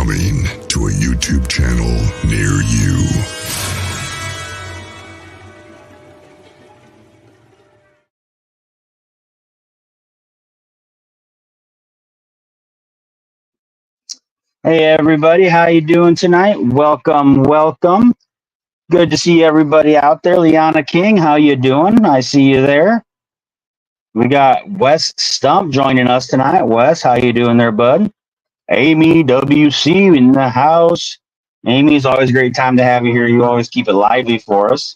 Coming to a YouTube channel near you. Hey everybody, how you doing tonight? Welcome. Good to see everybody out there. Liana King, how you doing? I see you there. We got Wes Stump joining us tonight. Wes, how you doing there, bud? Amy WC in the house. Amy, it's always a great time to have you here. You always keep it lively for us.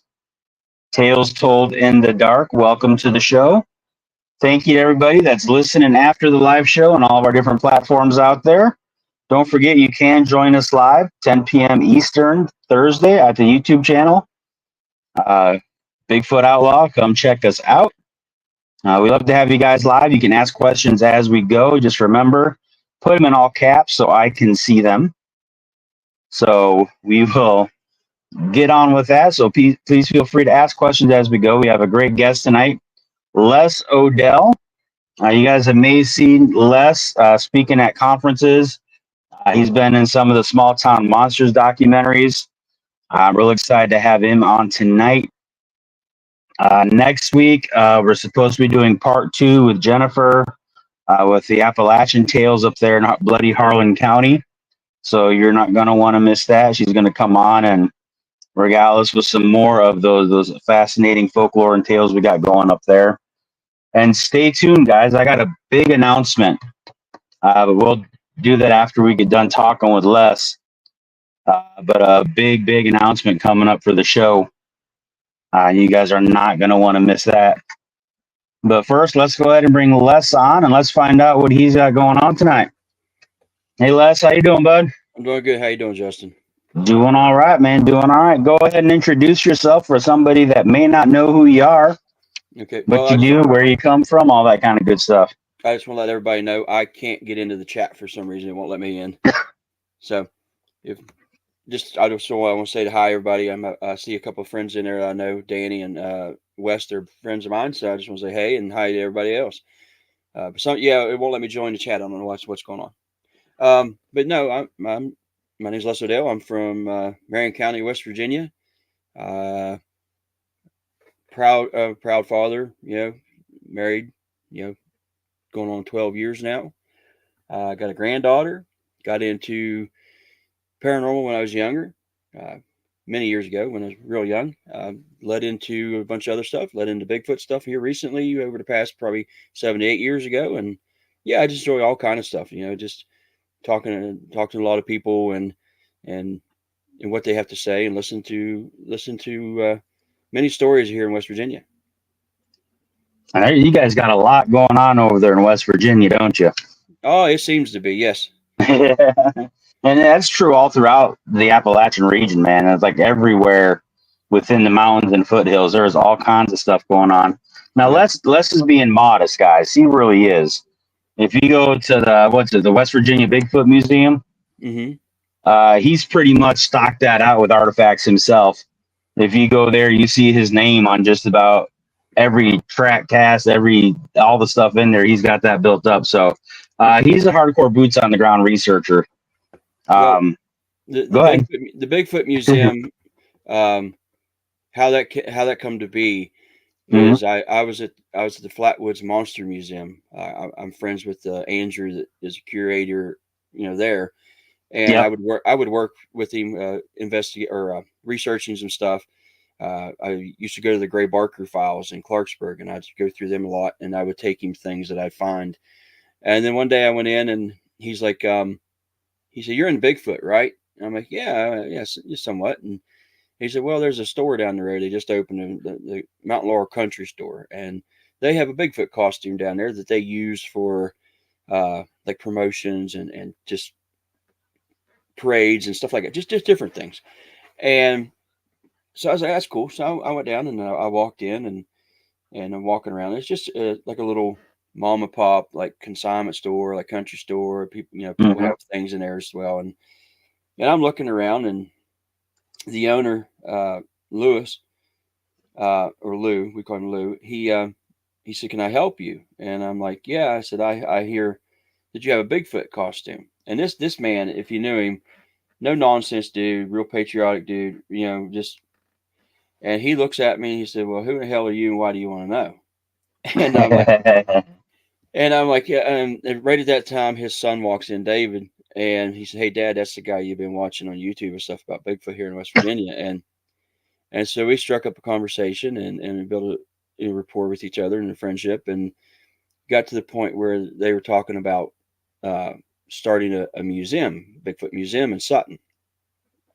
Tales Told in the Dark, welcome to the show. Thank you to everybody that's listening after the live show on all of our different platforms out there. Don't forget, you can join us live, 10 p.m. Eastern, Thursday at the YouTube channel. Bigfoot Outlaw, come check us out. We love to have you guys live. You can ask questions as we go. Just remember, put them in all caps so I can see them. So we will get on with that. So please feel free to ask questions as we go. We have a great guest tonight, Les Odell. You guys may have seen Les speaking at conferences. He's been in some of the Small Town Monsters documentaries. I'm really excited to have him on tonight. Next week, we're supposed to be doing part 2 with Jennifer with the Appalachian Tales up there in bloody Harlan County. So you're not going to want to miss that. She's going to come on and regale us with some more of those fascinating folklore and tales we got going up there. And stay tuned, guys. I got a big announcement. But we'll do that after we get done talking with Les. But a big announcement coming up for the show. You guys are not going to want to miss that. But first, let's go ahead and bring Les on, and let's find out what he's got going on tonight. Hey, Les, how you doing, bud? I'm doing good. How you doing, Justin? Doing all right, man. Doing all right. Go ahead and introduce yourself for somebody that may not know who you are. Okay. What you do, where you come from, all that kind of good stuff. I just want to let everybody know I can't get into the chat for some reason. It won't let me in. So, I just want to say hi, everybody. I see a couple of friends in there. I know Danny and Wes are friends of mine. So I just want to say hey and hi to everybody else. But it won't let me join the chat. I don't know what's going on. But no, my name's Les Odell. I'm from Marion County, West Virginia. Proud father. Married. Going on 12 years now. Got a granddaughter. Got into paranormal when I was younger, many years ago when I was real young. Led into a bunch of other stuff. Led into Bigfoot stuff here recently over the past probably 7 to 8 years ago. And yeah, I just enjoy all kind of stuff. Just talking to a lot of people and what they have to say and listen to many stories here in West Virginia. I know you guys got a lot going on over there in West Virginia, don't you? Oh, it seems to be, yes. And that's true all throughout the Appalachian region, man. It's like everywhere within the mountains and foothills, there's all kinds of stuff going on. Now, Les is being modest, guys. He really is. If you go to the West Virginia Bigfoot Museum, he's pretty much stocked that out with artifacts himself. If you go there, you see his name on just about every track cast, all the stuff in there. He's got that built up. So he's a hardcore boots on the ground researcher. The Bigfoot Museum, how that come to be is I was at the Flatwoods Monster Museum. I'm friends with Andrew that is a curator, there, and I would work with him, researching some stuff. I used to go to the Gray Barker files in Clarksburg, and I'd go through them a lot, and I would take him things that I'd find. And then one day I went in, and he's like, he said, "You're in Bigfoot, right?" And I'm like, yeah, somewhat. And he said, "Well, there's a store down the road. They just opened the Mountain Laurel Country Store, and they have a Bigfoot costume down there that they use for like promotions and just parades and stuff like that, just different things." And so I was like, "That's cool." So I went down and I walked in and I'm walking around. It's just like a little mom and pop, like consignment store, like country store. People, people have things in there as well. And I'm looking around, and the owner, Lewis, or Lou, we call him Lou. He said, "Can I help you?" And I'm like, "Yeah." I said, "I hear that you have a Bigfoot costume." And this man, if you knew him, no nonsense dude, real patriotic dude, just. And he looks at me and he said, "Well, who the hell are you, and why do you want to know?" And I'm like, yeah. And right at that time, his son walks in, David, and he said, "Hey, Dad, that's the guy you've been watching on YouTube and stuff about Bigfoot here in West Virginia." And so we struck up a conversation and built a rapport with each other and a friendship, and got to the point where they were talking about starting a museum, Bigfoot museum in Sutton.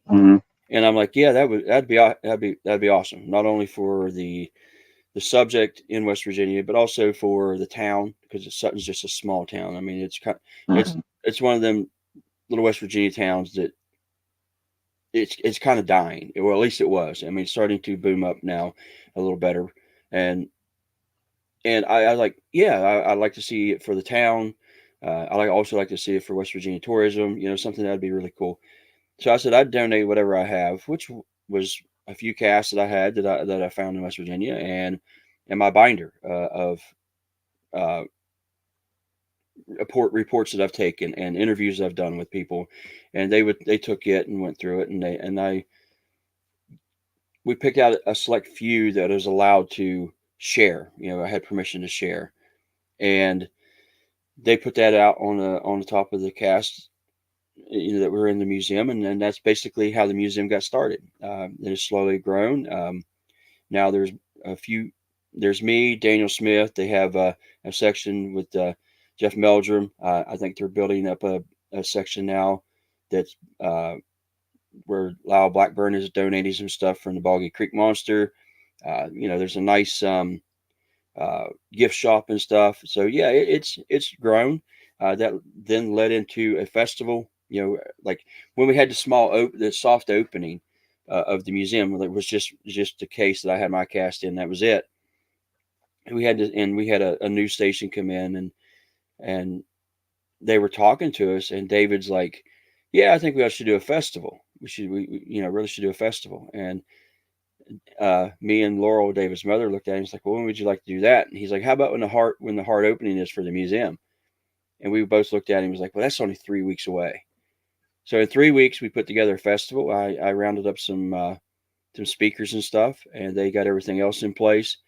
Mm-hmm. And I'm like, yeah, that'd be awesome. Not only for the subject in West Virginia, but also for the town, because Sutton's just a small town. I mean, it's one of them little West Virginia towns that it's kind of dying. Well, at least it was. I mean, it's starting to boom up now a little better. And I like, yeah, I'd like to see it for the town. I also like to see it for West Virginia tourism. Something that'd be really cool. So I said I'd donate whatever I have, which was a few casts that I had that I found in West Virginia, and my binder of reports that I've taken and interviews I've done with people, and they took it and went through it, and we picked out a select few that was allowed to share. I had permission to share, and they put that out on the top of the cast. That were in the museum, and that's basically how the museum got started. It has slowly grown. Now there's me, Daniel Smith. They have a section with Jeff Meldrum. I think they're building up a section now that's where Lyle Blackburn is donating some stuff from the Boggy Creek Monster. There's a nice gift shop and stuff. So yeah, it's grown. That then led into a festival. Like when we had the soft opening of the museum, it was just the case that I had my cast in. That was it. And we had a news station come in, and they were talking to us, and David's like, "Yeah, I think we should do a festival. We really should do a festival." And me and Laurel, David's mother, looked at him. He's like, "Well, when would you like to do that?" And he's like, "How about when the hard opening is for the museum?" And we both looked at him and was like, "Well, that's only 3 weeks away." So in 3 weeks, we put together a festival. I rounded up some speakers and stuff, and they got everything else in place.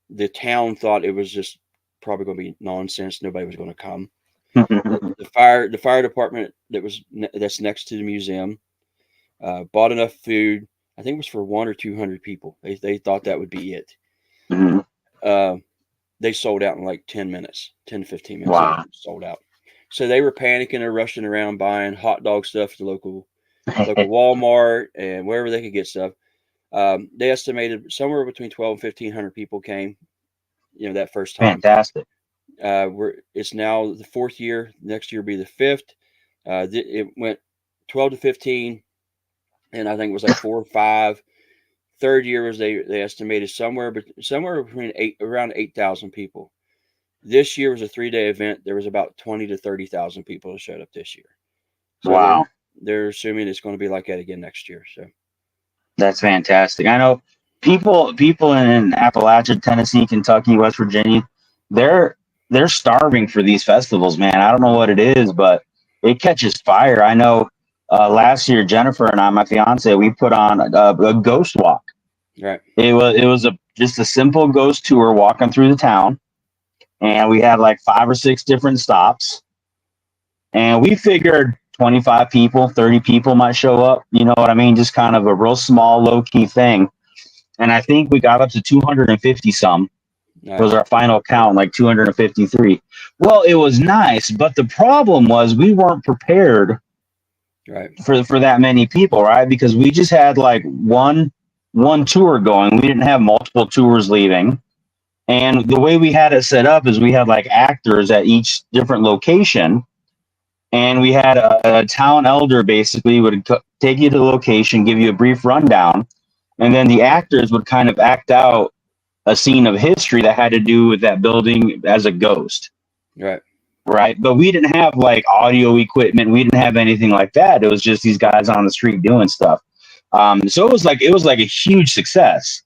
The town thought it was just probably going to be nonsense. Nobody was going to come. The fire department that's next to the museum bought enough food. I think it was for 100 or 200 people. They thought that would be it. Mm-hmm. They sold out in like 10 to 15 minutes. Wow. Sold out. So they were panicking or rushing around buying hot dog stuff at the local Walmart and wherever they could get stuff. They estimated somewhere between 12 and 1,500 people came, that first time. Fantastic. It's now the 4th year. Next year will be the 5th. It went 12 to 15, and I think it was like 4 or 5. Third year was they estimated somewhere between around 8,000 people. This year was a 3-day event. There was about 20 to 30,000 people that showed up this year. So wow. They're assuming it's going to be like that again next year. So that's fantastic. I know people in Appalachia, Tennessee, Kentucky, West Virginia, they're starving for these festivals, man. I don't know what it is, but it catches fire. I know last year, Jennifer and I, my fiance, we put on a ghost walk. Right. It was just a simple ghost tour walking through the town. And we had like 5 or 6 different stops. And we figured 25 people, 30 people might show up. You know what I mean? Just kind of a real small, low-key thing. And I think we got up to 250 some. Nice. Was our final count, like 253. Well, it was nice, but the problem was we weren't prepared for that many people, right? Because we just had like one tour going. We didn't have multiple tours leaving. And the way we had it set up is we had like actors at each different location. And we had a town elder basically would take you to the location, give you a brief rundown. And then the actors would kind of act out a scene of history that had to do with that building as a ghost. Right. But we didn't have like audio equipment. We didn't have anything like that. It was just these guys on the street doing stuff. So it was like a huge success.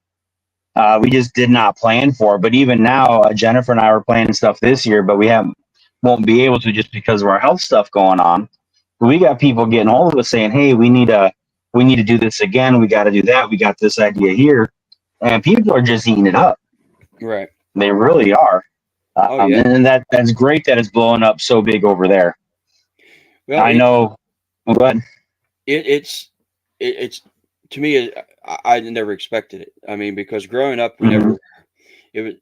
We just did not plan for it. But even now, Jennifer and I were planning stuff this year, but we won't be able to just because of our health stuff going on. But we got people getting hold of us saying, "Hey, we need to do this again. We got to do that. We got this idea here," and people are just eating it up. Right. They really are. Oh yeah. And that's great that it's blowing up so big over there. Well, I know. Go ahead. It's to me, I never expected it. I mean, because growing up, we never, it was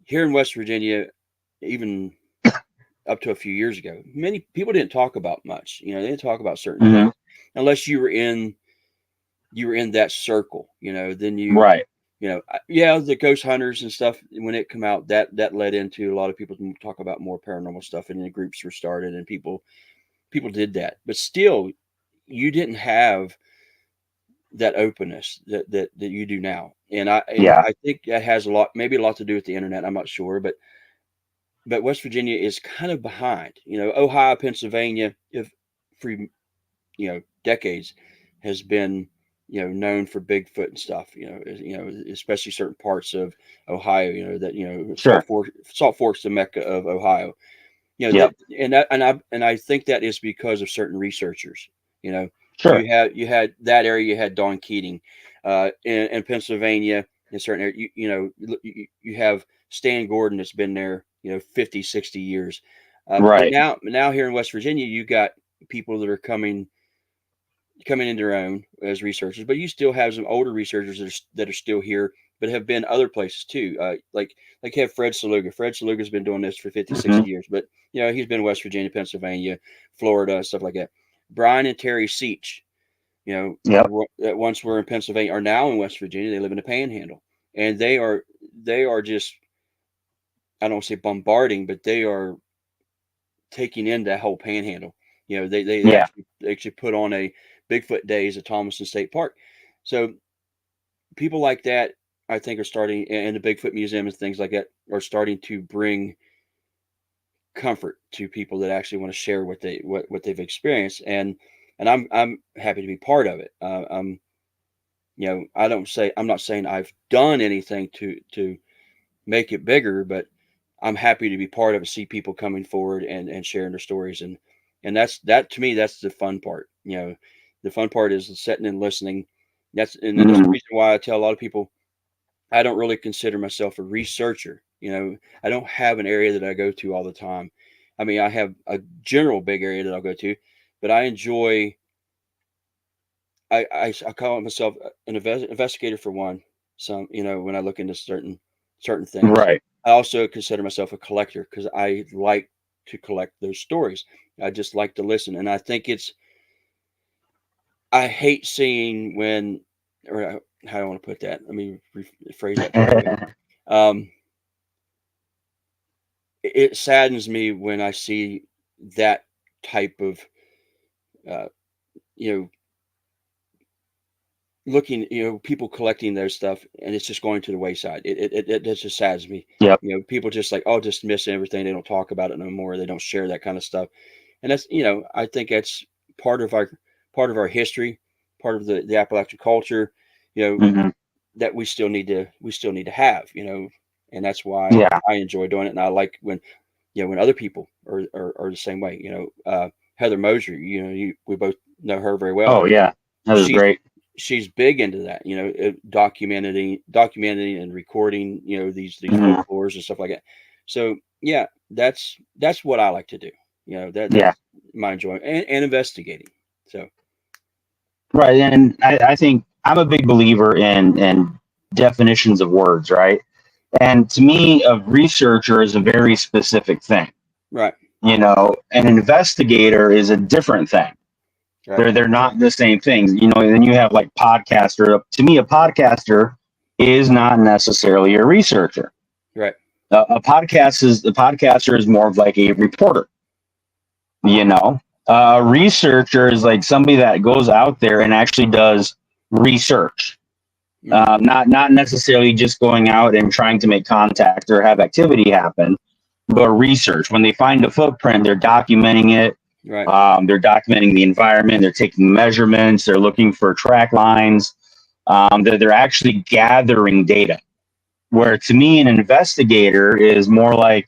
here in West Virginia, even up to a few years ago, many people didn't talk about much. You know, they didn't talk about certain things unless you were in that circle. You know, then you Right. You know, yeah, the ghost hunters and stuff when it come out, that led into a lot of people to talk about more paranormal stuff, and the groups were started, and people did that. But still, you didn't have that openness that you do now, and I think that has maybe a lot to do with the internet. I'm not sure, but West Virginia is kind of behind. You know, Ohio, Pennsylvania, if for decades has been known for Bigfoot and stuff. Especially certain parts of Ohio. Sure. Salt Fork's the mecca of Ohio. Yep. And I think that is because of certain researchers. Sure. You had that area. You had Don Keating, in Pennsylvania. In certain area, you have Stan Gordon that's been there 50, 60 years. Right. But now here in West Virginia, you got people that are coming in their own as researchers, but you still have some older researchers that are still here, but have been other places too. Like you have Fred Saluga. Fred Saluga's been doing this for 50, 60 years, but he's been in West Virginia, Pennsylvania, Florida, stuff like that. Brian and Terry Seach, that once were in Pennsylvania, are now in West Virginia. They live in the Panhandle, and they are just, I don't want to say bombarding, but they are taking in that whole Panhandle. They actually put on a Bigfoot Days at Thomaston State Park. So people like that, I think, are starting, and the Bigfoot Museum and things like that are starting to bring comfort to people that actually want to share what they've experienced. And I'm happy to be part of it. I'm not saying I've done anything to make it bigger, but I'm happy to be part of it, see people coming forward and sharing their stories. And that to me, that's the fun part. The fun part is sitting and listening. That's the reason why I tell a lot of people, I don't really consider myself a researcher. I don't have an area that I go to all the time. I mean, I have a general big area that I'll go to, but I enjoy, I call myself an investigator for one. When I look into certain things, right. I also consider myself a collector because I like to collect those stories. I just like to listen. And I think I hate seeing when, or how do I want to put that? Let me rephrase that. It saddens me when I see that type of, looking, people collecting their stuff, and it's just going to the wayside. It just saddens me. Yep. People just like, oh, just miss everything. They don't talk about it no more. They don't share that kind of stuff. And that's, I think that's part of our history, part of the Appalachian culture, that we still need to have, and that's why I enjoy doing it. And I like when other people are the same way. Heather Mosier, we both know her very well. Oh yeah, that was great. She's big into that, documenting and recording, these folklores and stuff like that. So yeah, that's what I like to do. That's my enjoyment, and investigating. So right, and I think I'm a big believer in definitions of words, right? And to me, a researcher is a very specific thing. Right. An investigator is a different thing. Right. They're not the same things. Then you have like podcaster. To me, a podcaster is not necessarily a researcher. Right. The podcaster is more of like a reporter. A researcher is like somebody that goes out there and actually does research. Not necessarily just going out and trying to make contact or have activity happen, but research. When they find a footprint, they're documenting it. Right. They're documenting the environment. They're taking measurements. They're looking for track lines. They're actually gathering data. Where to me, an investigator is more like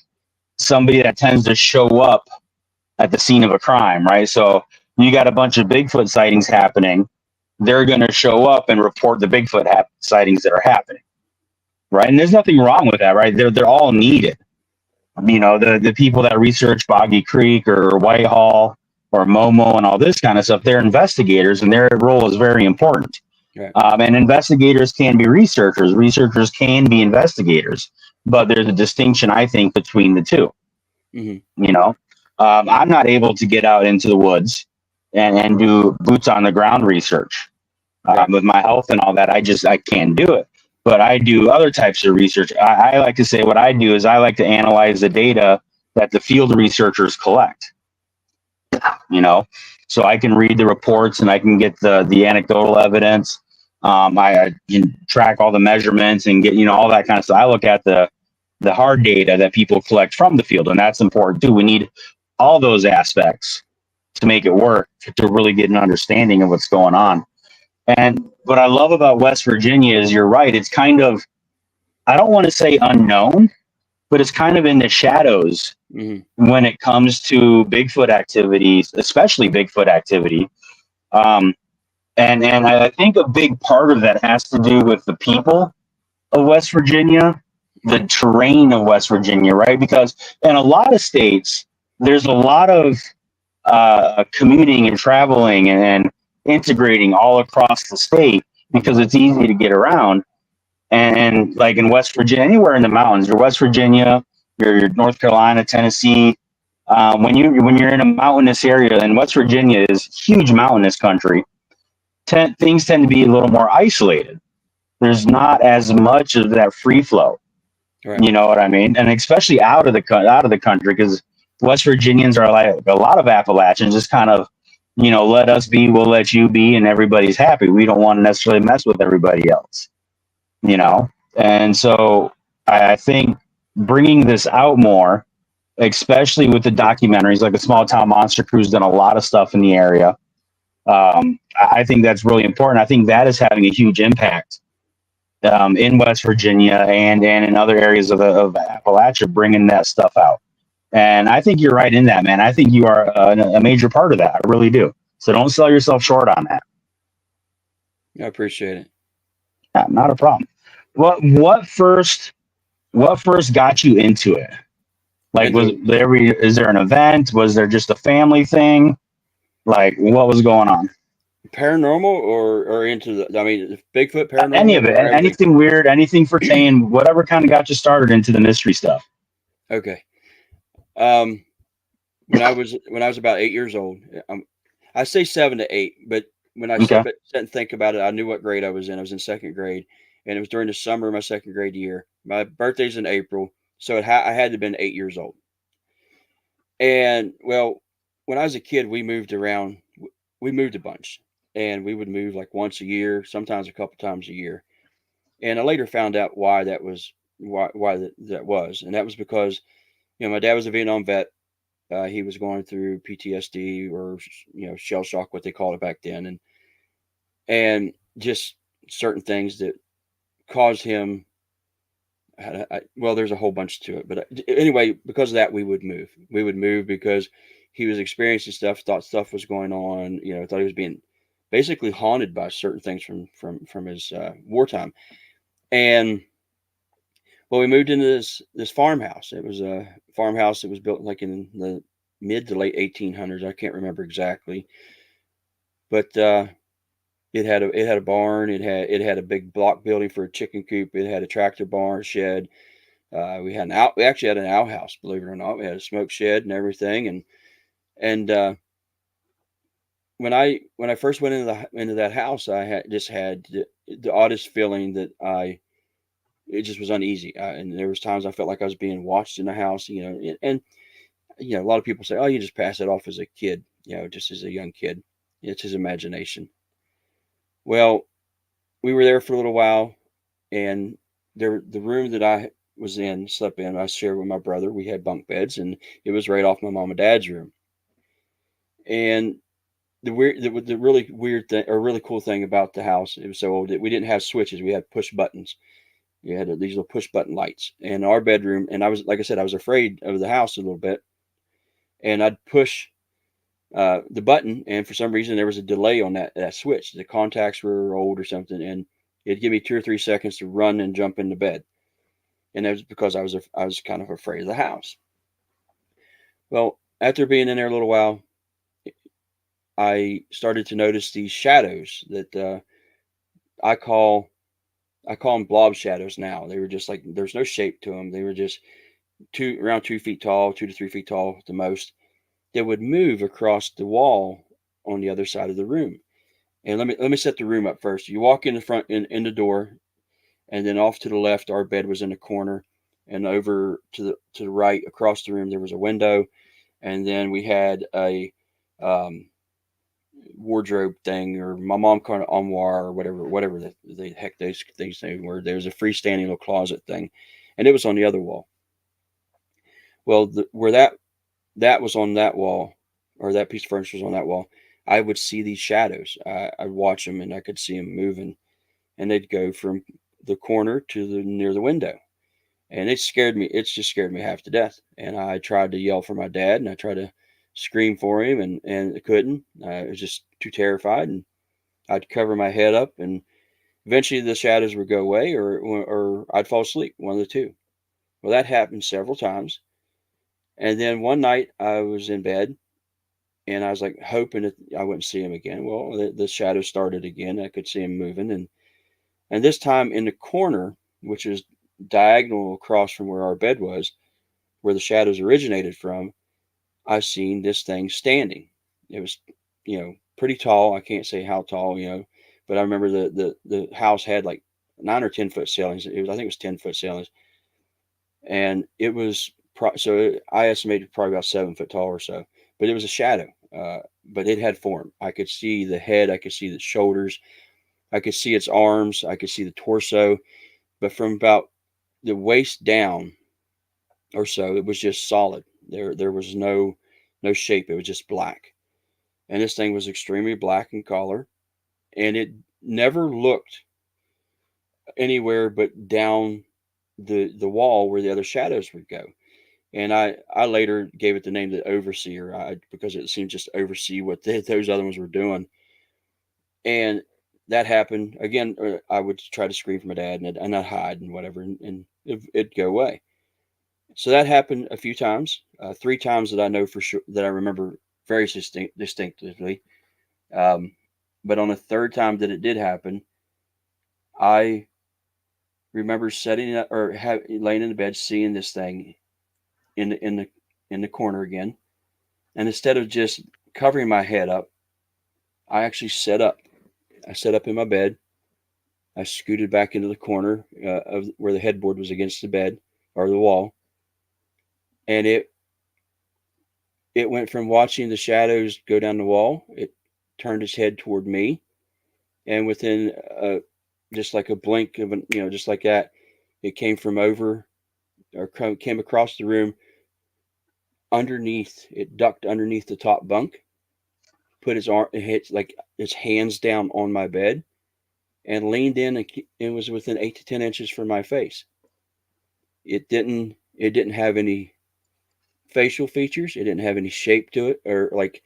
somebody that tends to show up at the scene of a crime, right? So you got a bunch of Bigfoot sightings happening. They're going to show up and report the Bigfoot sightings that are happening, right? And there's nothing wrong with that, right? They're all needed. You know, the people that research Boggy Creek or Whitehall or Momo and all this kind of stuff, they're investigators, and their role is very important. Right. And investigators can be researchers. Researchers can be investigators, but there's a distinction, I think, between the two. Mm-hmm. You know, I'm not able to get out into the woods and do boots on the ground research with my health and all that. I can't do it. But I do other types of research. I like to say what I do is I like to analyze the data that the field researchers collect. You know, so I can read the reports and I can get the anecdotal evidence. I can track all the measurements and get, you know, all that kind of stuff. I look at the hard data that people collect from the field, and that's important too. We need all those aspects to make it work, to really get an understanding of what's going on. And what I love about West Virginia is, you're right, it's kind of, I don't want to say unknown, but it's kind of in the shadows when it comes to Bigfoot activities, especially Bigfoot activity. And I think a big part of that has to do with the people of West Virginia, the terrain of West Virginia, right? Because in a lot of states, there's a lot of commuting and traveling and integrating all across the state because it's easy to get around. And like in West Virginia, anywhere in the mountains, your West Virginia, your North Carolina, Tennessee, when you're in a mountainous area, and West Virginia is huge mountainous country, things tend to be a little more isolated. There's not as much of that free flow. Right. You know what I mean? And especially out of the country, because West Virginians are like a lot of Appalachians, just kind of, you know, let us be, we'll let you be, and everybody's happy. We don't want to necessarily mess with everybody else, you know? And so I think bringing this out more, especially with the documentaries, like the Small Town Monster Crew's done a lot of stuff in the area. I think that's really important. I think that is having a huge impact in West Virginia and in other areas of Appalachia, bringing that stuff out. And I think you're right in that, man. I think you are a major part of that. I really do. So don't sell yourself short on that. I appreciate it. Yeah, not a problem. What first got you into it? Like, is there an event? Was there just a family thing? Like, what was going on? Paranormal or into the, I mean, Bigfoot, paranormal? Any of it. Anything weird, anything pertaining, whatever kind of got you started into the mystery stuff. Okay. When I was about 8 years old, I say 7 to 8, but when I sat and think about it, I knew what grade I was in. I was in second grade, and it was during the summer of my second grade year. My birthday's in April, so I had to have been 8 years old. And well, when I was a kid, we moved around. We moved a bunch, and we would move like once a year, sometimes a couple times a year. And I later found out why that was, that was, and that was because, you know, my dad was a Vietnam vet. He was going through PTSD, or, you know, shell shock, what they called it back then, and just certain things that caused him. Well, there's a whole bunch to it, but anyway, because of that, we would move. We would move because he was experiencing stuff, thought stuff was going on. You know, thought he was being basically haunted by certain things from his wartime. And well, we moved into this farmhouse. It was a farmhouse that was built like in the mid to late 1800s. I can't remember exactly, but it had a barn. It had a big block building for a chicken coop. It had a tractor barn, shed. We actually had an outhouse, believe it or not. We had a smoke shed and everything. And when I first went into that house, I had the oddest feeling that it just was uneasy. And there was times I felt like I was being watched in the house, you know, and you know, a lot of people say, oh, you just pass it off as a kid, you know, just as a young kid. It's his imagination. Well, we were there for a little while, and the room that I slept in, I shared with my brother. We had bunk beds, and it was right off my mom and dad's room. And the really weird thing, or really cool thing about the house, it was so old that we didn't have switches. We had push buttons. You had these little push button lights in our bedroom. And I was, like I said, I was afraid of the house a little bit. And I'd push the button, and for some reason there was a delay on that switch. The contacts were old or something, and it'd give me 2 or 3 seconds to run and jump into bed. And that was because I was kind of afraid of the house. Well, after being in there a little while, I started to notice these shadows that I call them blob shadows now. They were just like, there's no shape to them. They were just around 2 feet tall, 2 to 3 feet tall at the most. That would move across the wall on the other side of the room. And let me set the room up first. You walk in the front in the door, and then off to the left, our bed was in the corner, and over to the right across the room there was a window, and then we had a wardrobe thing, or my mom called it armoire, or whatever the heck those things were. There was a freestanding little closet thing, and it was on the other wall. Well, where that was on that wall, or that piece of furniture was on that wall, I would see these shadows. I'd watch them, and I could see them moving, and they'd go from the corner to near the window, and it scared me. It just scared me half to death. And I tried to yell for my dad, and I tried to scream for him, and I couldn't. I was just too terrified, and I'd cover my head up, and eventually the shadows would go away, or I'd fall asleep, one of the two. Well, that happened several times, and then one night I was in bed, and I was like hoping that I wouldn't see him again. Well, the shadow started again. I could see him moving, and this time in the corner, which is diagonal across from where our bed was, where the shadows originated from, I seen this thing standing. It was, pretty tall. I can't say how tall, but I remember the house had like 9 or 10 foot ceilings. I think it was 10 foot ceilings, and it was so I estimated probably about 7 foot tall or so. But it was a shadow. But it had form. I could see the head. I could see the shoulders. I could see its arms. I could see the torso. But from about the waist down or so, it was just solid. There was no shape. It was just black. And this thing was extremely black in color, and it never looked anywhere but down the wall where the other shadows would go. And I later gave it the name the overseer, because it seemed just to oversee what those other ones were doing. And that happened again. I would try to scream for my dad, and I'd hide and whatever, and it'd go away. So that happened a few times, 3 times that I know for sure, that I remember very distinctively. But on the third time that it did happen, I remember sitting up, or laying in the bed, seeing this thing in the corner again, and instead of just covering my head up, I actually sat up. I sat up in my bed. I scooted back into the corner of where the headboard was against the bed or the wall, and it went from watching the shadows go down the wall. It turned its head toward me, and within just like a blink of just like that, it came from over, or came across the room underneath. It ducked underneath the top bunk, put its arm, it hit like its hands down on my bed, and leaned in, and it was within 8 to 10 inches from my face. It didn't have any facial features. It didn't have any shape to it, or like,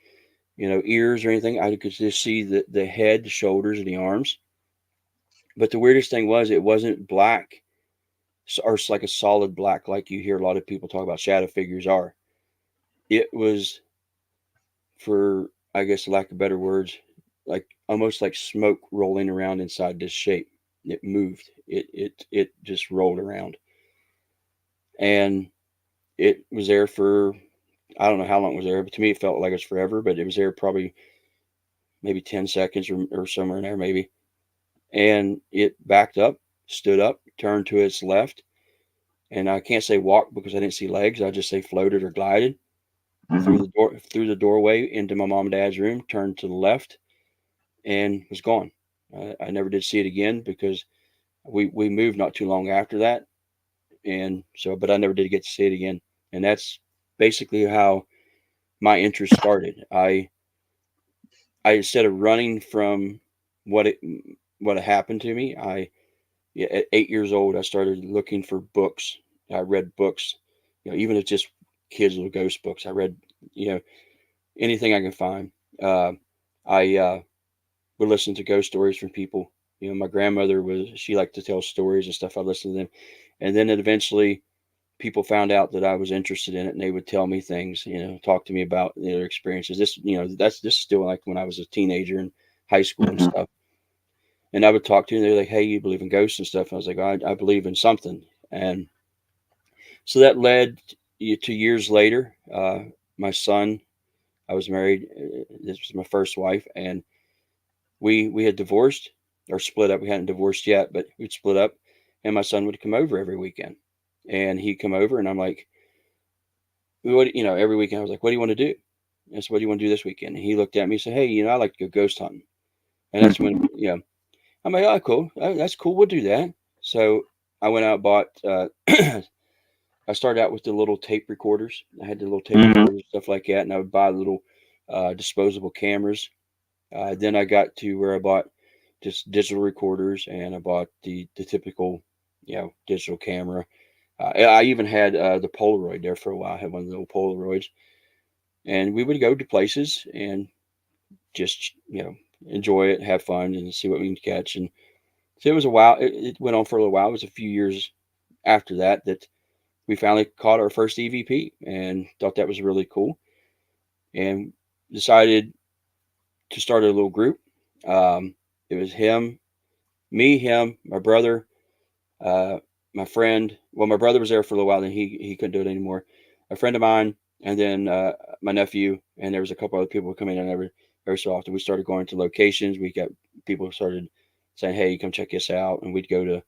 ears or anything. I could just see the head, the shoulders, and the arms. But the weirdest thing was, it wasn't black, or like a solid black like you hear a lot of people talk about shadow figures are. It was, for I guess lack of better words, like almost like smoke rolling around inside this shape. It moved. It just rolled around, and it was there for, I don't know how long it was there, but to me it felt like it was forever. But it was there probably maybe 10 seconds, or somewhere in there maybe. And it backed up, stood up, turned to its left, and I can't say walked because I didn't see legs. I just say floated or glided through the doorway into my mom and dad's room, turned to the left, and was gone. I never did see it again, because we moved not too long after that, and so, but I never did get to see it again. And that's basically how my interest started. I instead of running from what had happened to me, I at 8 years old, I started looking for books. I read books, even if just kids' little ghost books. I read, anything I can find. I would listen to ghost stories from people. My grandmother she liked to tell stories and stuff. I listened to them. And then eventually people found out that I was interested in it, and they would tell me things, talk to me about their experiences. This is still like when I was a teenager in high school and Mm-hmm. stuff. And I would talk to them. They're like, "Hey, you believe in ghosts and stuff?" And I was like, I believe in something. And so that led to years later. My son, I was married. This was my first wife, and we had divorced or split up. We hadn't divorced yet, but we'd split up, and my son would come over every weekend, and he'd come over, and I'm like, every weekend I was like, "What do you want to do?" I said, "What do you want to do this weekend?" And he looked at me and said, "Hey, I like to go ghost hunting." And that's when, I'm like, "Oh, cool. That's cool. We'll do that." So I went out, bought, I started out with the little tape recorders. I had the little tape Mm-hmm. recorders, stuff like that. And I would buy little disposable cameras. Then I got to where I bought just digital recorders, and I bought the typical, digital camera. I even had the Polaroid there for a while. I had one of the little Polaroids, and we would go to places and just, enjoy it, have fun, and see what we can catch. And so it was a while. It went on for a little while. It was a few years after that we finally caught our first EVP, and thought that was really cool, and decided to start a little group. It was him, my brother, uh, my friend. Well, my brother was there for a little while, then he couldn't do it anymore. A friend of mine, and then my nephew, and there was a couple other people who come in and every so often. We started going to locations. We got people started saying, "Hey, come check us out," and we'd go to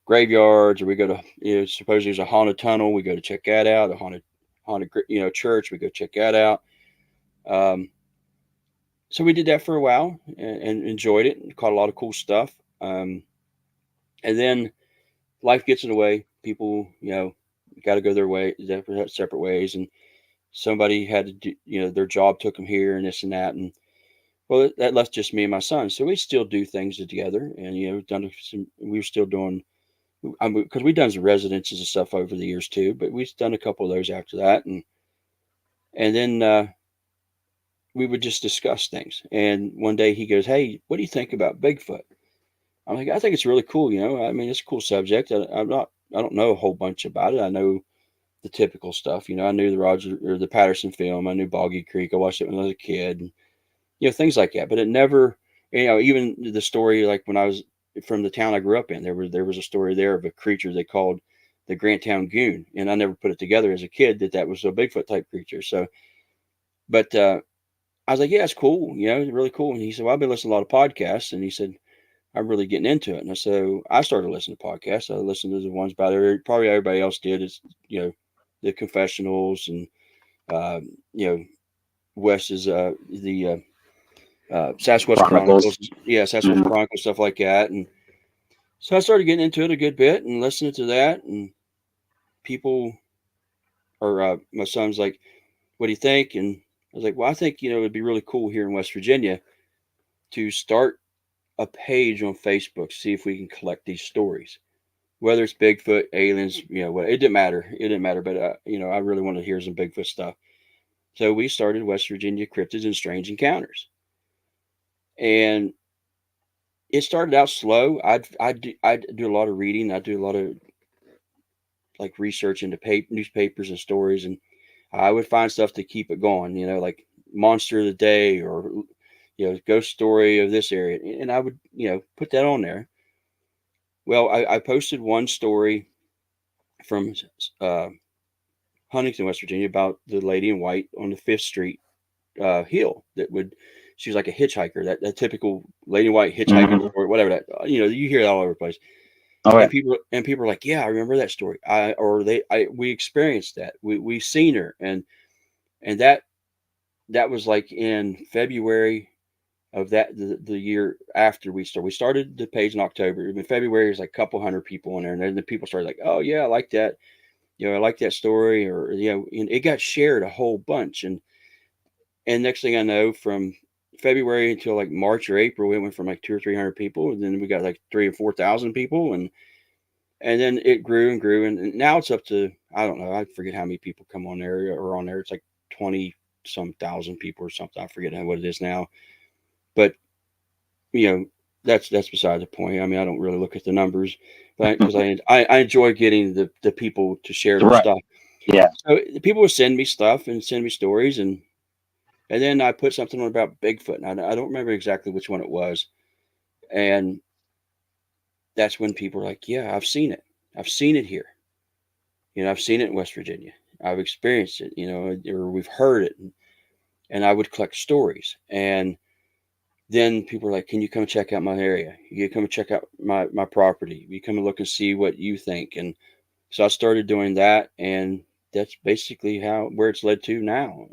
graveyards, or we go to supposedly there's a haunted tunnel. We go to check that out. A haunted church. We go check that out. Um, so we did that for a while, and enjoyed it, and caught a lot of cool stuff. And then life gets in the way. People, got to go their way, separate ways, and somebody had to do, their job took them here, and this and that, and well, that left just me and my son. So we still do things together, and we were still doing, because we've done some residences and stuff over the years too, but we've done a couple of those after that, and then we would just discuss things. And one day he goes, "Hey, what do you think about Bigfoot?" I'm like, "I think it's really cool. I mean, it's a cool subject. I don't know a whole bunch about it. I know the typical stuff. I knew the Roger or the Patterson film. I knew Boggy Creek. I watched it when I was a kid, and, things like that. But it never, even the story, like when I was from the town I grew up in, there was a story there of a creature they called the Granttown Goon, and I never put it together as a kid that was a Bigfoot type creature. So, but I was like, "Yeah, it's cool. It's really cool." And he said, "Well, I've been listening to a lot of podcasts," and he said, "I'm really getting into it." And so I started listening to podcasts. I listened to the ones about probably everybody else did, is the confessionals, and uh, you know Wes's the Sasquatch Chronicles. Chronicles, yeah, Sasquatch Mm-hmm. Chronicles, stuff like that. And so I started getting into it a good bit and listening to that. And people, or my son's like, "What do you think?" And I was like, "Well, I think it'd be really cool here in West Virginia to start a page on Facebook, see if we can collect these stories, whether it's Bigfoot, aliens, what, it didn't matter. It didn't matter. But, I really wanted to hear some Bigfoot stuff." So we started West Virginia Cryptids and Strange Encounters. And it started out slow. I'd do a lot of reading. I'd do a lot of like research into newspapers and stories. And I would find stuff to keep it going, like monster of the day, or, ghost story of this area. And I would, put that on there. Well, I posted one story from uh, Huntington, West Virginia, about the lady in white on the Fifth Street hill she was like a hitchhiker, that typical lady in white hitchhiking Mm-hmm. story, whatever that, you hear that all over the place. All And right. people are like, "Yeah, I remember that story. We experienced that. We seen her." And that was like in February of the year after we started the page in October. In February, was like a couple hundred people in there, and then the people started like, "Oh yeah, I like that. I like that story," or and it got shared a whole bunch. And next thing I know, from February until like March or April, it went from like 200 or 300 people, and then we got like 3,000 or 4,000 people, and then it grew and grew, and now it's up to, I don't know, I forget how many people come on there or on there. It's like 20 some thousand people or something. I forget what it is now, but that's beside the point. I mean, I don't really look at the numbers, but because I enjoy getting the people to share their stuff. Yeah. So the people would send me stuff and send me stories, and then I put something on about Bigfoot, and I don't remember exactly which one it was, and that's when people are like, "Yeah, I've seen it. I've seen it here. I've seen it in West Virginia. I've experienced it. Or we've heard it." And I would collect stories, and then people are like, "Can you come check out my area? You come and check out my property. You come and look and see what you think." And so I started doing that, and that's basically where it's led to now.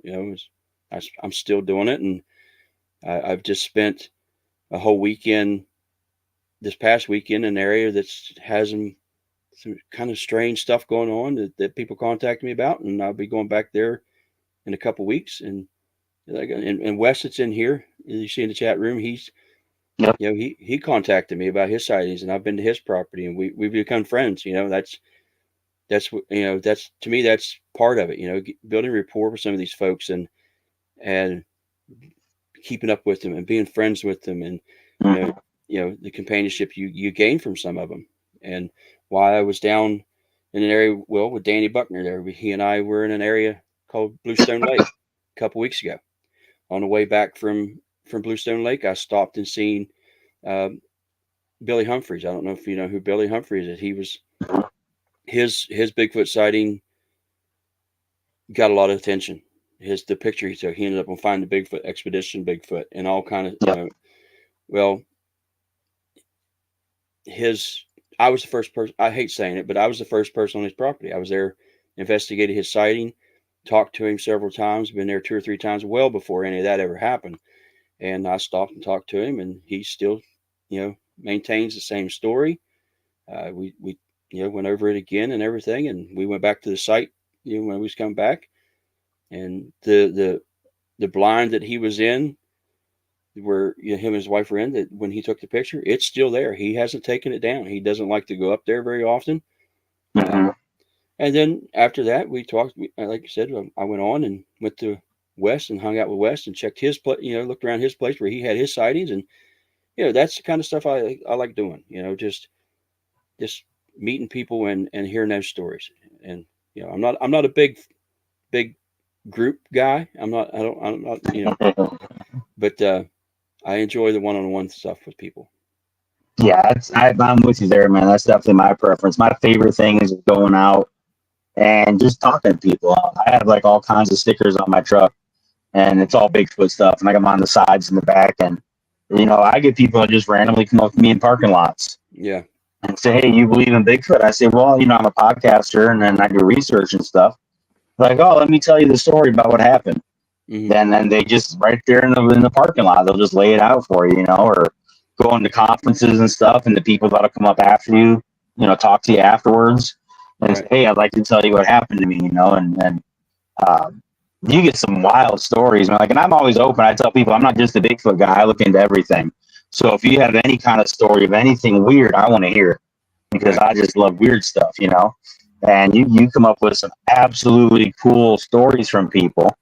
I'm still doing it, and I've just spent a whole weekend this past weekend in an area that's has some kind of strange stuff going on that people contact me about, and I'll be going back there in a couple weeks. And like, and Wes that's in here, you see in the chat room, he's he contacted me about his sightings, and I've been to his property, and we've become friends. That's what that's, to me, that's part of it. Building rapport with some of these folks, and keeping up with them and being friends with them, and the companionship you gain from some of them. And while I was down in an area, with Danny Buckner there, he and I were in an area called Bluestone Lake a couple weeks ago. On the way back from Bluestone Lake, I stopped and seen Billy Humphreys. I don't know if you know who Billy Humphreys is. He was his Bigfoot sighting got a lot of attention. The picture he took, he ended up on Find the Bigfoot Expedition Bigfoot, and all kind of I was the first person. I hate saying it, but I was the first person on his property. I was there, investigated his sighting, talked to him several times, been there 2 or 3 times, well before any of that ever happened. And I stopped and talked to him, and he still, maintains the same story. We went over it again and everything, and we went back to the site, when we was coming back, and the blind that he was in, where him and his wife were in, that when he took the picture, it's still there. He hasn't taken it down. He doesn't like to go up there very often. And then after that, we talked. Like I said, I went on and went to West and hung out with West and checked his place. Looked around his place where he had his sightings, and that's the kind of stuff I like doing. Just meeting people and hearing those stories. And I'm not a big group guy. I'm not. But I enjoy the one-on-one stuff with people. Yeah, I'm with you there, man. That's definitely my preference. My favorite thing is going out and just talking to people. I have like all kinds of stickers on my truck, and it's all Bigfoot stuff, and I got them on the sides and the back. And I get people that just randomly come up to me in parking lots, and say, "Hey, you believe in Bigfoot?" I say, "Well, I'm a podcaster, and then I do research and stuff." Like, "Oh, let me tell you the story about what happened." And then they just right there in the parking lot, they'll just lay it out for you, or going to conferences and stuff, and the people that'll come up after you, talk to you afterwards and say, "Hey, I'd like to tell you what happened to me," and you get some wild stories. And I'm always open. I tell people I'm not just a Bigfoot guy. I look into everything. So if you have any kind of story of anything weird, I want to hear it, because I just love weird stuff, and you come up with some absolutely cool stories from people.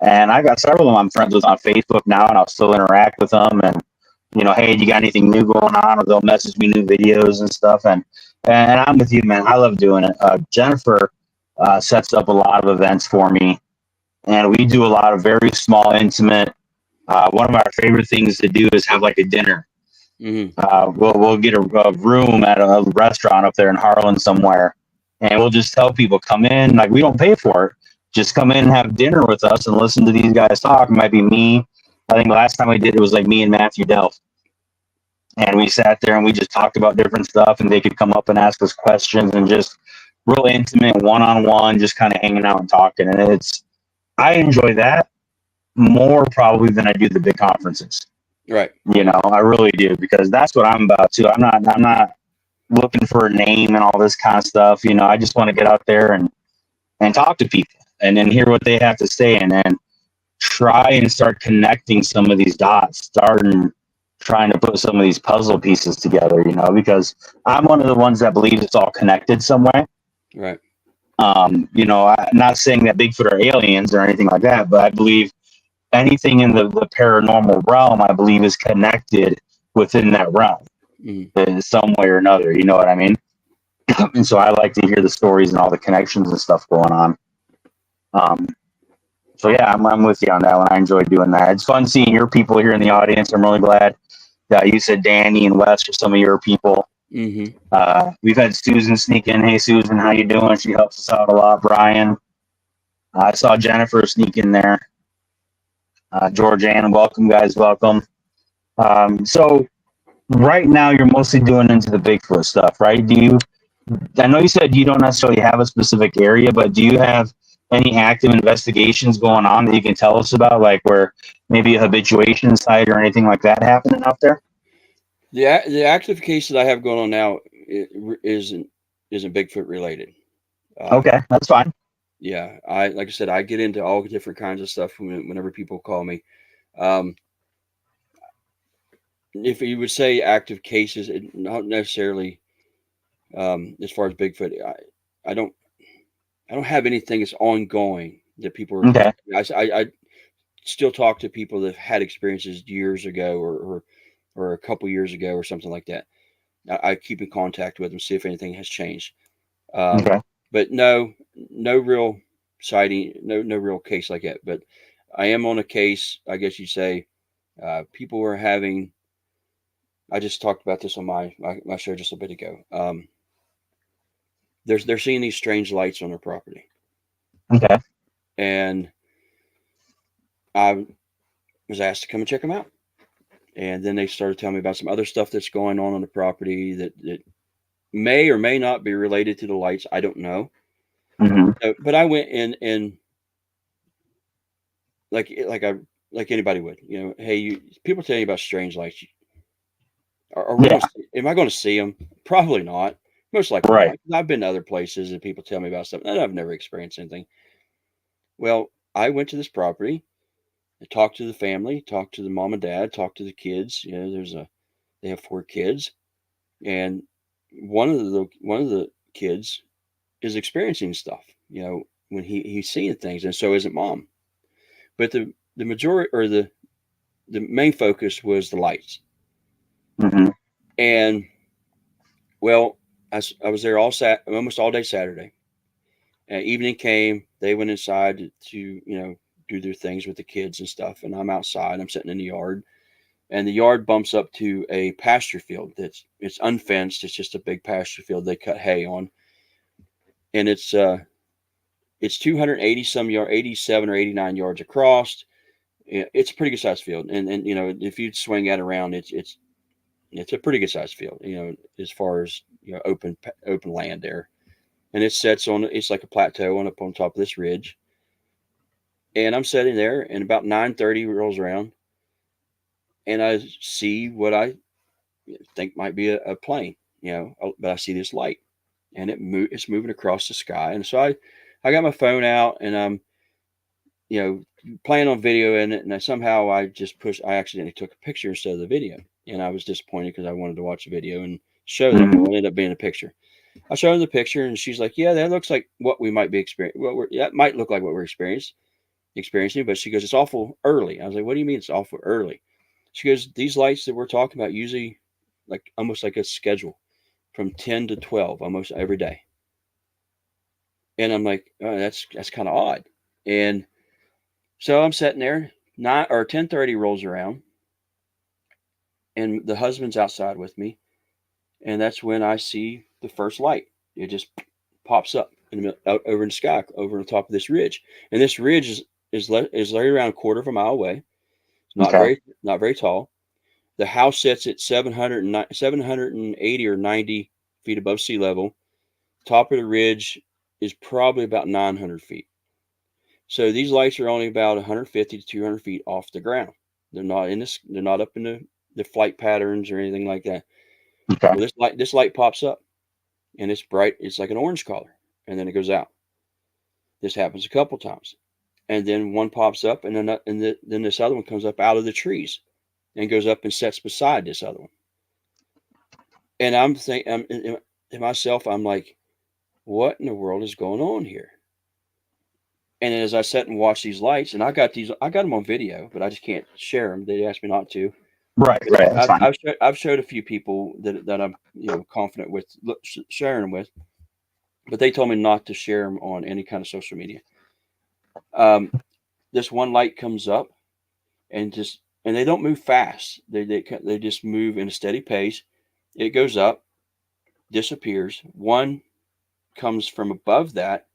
And I got several of them I'm friends with on Facebook now, and I'll still interact with them. And hey, you got anything new going on? Or they'll message me new videos and stuff. And I'm with you, man. I love doing it. Jennifer sets up a lot of events for me, and we do a lot of very small, intimate. One of our favorite things to do is have like a dinner. We'll get a room at a restaurant up there in Harlan somewhere, and we'll just tell people, come in. Like, we don't pay for it. Just come in and have dinner with us and listen to these guys talk. It might be me. I think last time we did it was like me and Matthew Delph. And we sat there and we just talked about different stuff, and they could come up and ask us questions, and just real intimate, one-on-one, just kind of hanging out and talking. And I enjoy that more probably than I do the big conferences. Right. I really do, because that's what I'm about too. I'm not looking for a name and all this kind of stuff. I just want to get out there and talk to people, and then hear what they have to say. And then, try and start connecting some of these dots, trying to put some of these puzzle pieces together, because I'm one of the ones that believes it's all connected some way. Right. I'm not saying that Bigfoot are aliens or anything like that, but I believe anything in the paranormal realm, I believe, is connected within that realm in some way or another. You know what I mean? And so I like to hear the stories and all the connections and stuff going on. So yeah, I'm with you on that one. I enjoy doing that. It's fun seeing your people here in the audience. I'm really glad that you said Danny and Wes are some of your people. Mm-hmm. We've had Susan sneak in. Hey, Susan, how you doing? She helps us out a lot. Brian. I saw Jennifer sneak in there. Georgianne, welcome, guys. Welcome. So right now you're mostly doing into the Bigfoot stuff, right? I know you said you don't necessarily have a specific area, but do you have any active investigations going on that you can tell us about, like where maybe a habituation site or anything like that happening out there? The active case that I have going on now isn't Bigfoot related. Okay, that's fine. Yeah, like I said, I get into all different kinds of stuff whenever people call me. If you would say active cases, not necessarily as far as Bigfoot. I don't have anything that's ongoing that people are. Okay. I still talk to people that have had experiences years ago or a couple years ago or something like that. I keep in contact with them, see if anything has changed. Okay. But no real sighting, no real case like that. But I am on a case, I guess you'd say. People were having. I just talked about this on my show just a bit ago. They're seeing these strange lights on their property. Okay. And I was asked to come and check them out. And then they started telling me about some other stuff that's going on the property that may or may not be related to the lights. I don't know. Mm-hmm. But I went in and like anybody would, hey, people tell you about strange lights. Am I going to see them? Probably not. Most likely right. not. I've been to other places and people tell me about stuff and I've never experienced anything. Well, I went to this property. I talked to the family, talked to the mom and dad, talked to the kids. They have 4 kids, and one of the kids is experiencing stuff. When he's seeing things, and so isn't mom. But the majority or the main focus was the lights. Mm-hmm. And well, I was there almost all day Saturday. Evening came, they went inside to do their things with the kids and stuff, and I'm outside. I'm sitting in the yard, and the yard bumps up to a pasture field it's unfenced. It's just a big pasture field they cut hay on, and it's 280 some yard, 87 or 89 yards across. It's a pretty good sized field, and if you swing that around, it's a pretty good sized field. As far as open land there, and it sets on. It's like a plateau up on top of this ridge. And I'm sitting there, and about 9:30 rolls around, and I see what I think might be a plane, but I see this light, and it's moving across the sky. And so I got my phone out, and I'm, playing on video in it, and somehow I accidentally took a picture instead of the video, and I was disappointed because I wanted to watch the video and show them. It ended up being a picture. I showed her the picture, and she's like, "Yeah, that looks like what we might be experiencing. That might look like what we're experiencing." But she goes, "It's awful early." I was like, "What do you mean it's awful early?" She goes, "These lights that we're talking about usually like almost like a schedule from 10 to 12 almost every day." And I'm like, "Oh, that's kind of odd." And so I'm sitting there, 10:30 rolls around, and the husband's outside with me, and that's when I see the first light. It just pops up over in the sky, over the top of this ridge, and this ridge is right around a quarter of a mile away. It's not very tall. The house sits at 780 or 90 feet above sea level. Top of the ridge is probably about 900 feet. So these lights are only about 150 to 200 feet off the ground. They're not They're not up in the flight patterns or anything like that. Okay. Well, this light pops up, and it's bright. It's like an orange color, and then it goes out. This happens a couple times, and then one pops up, and then this other one comes up out of the trees and goes up and sits beside this other one. And I'm thinking, to myself, I'm like, what in the world is going on here? And as I sat and watched these lights, and I got them on video, but I just can't share them. They asked me not to. Right, that's fine. I've showed a few people that I'm confident with sharing them with, but they told me not to share them on any kind of social media. This one light comes up, and they don't move fast. They just move in a steady pace. It goes up, disappears. One comes from above that.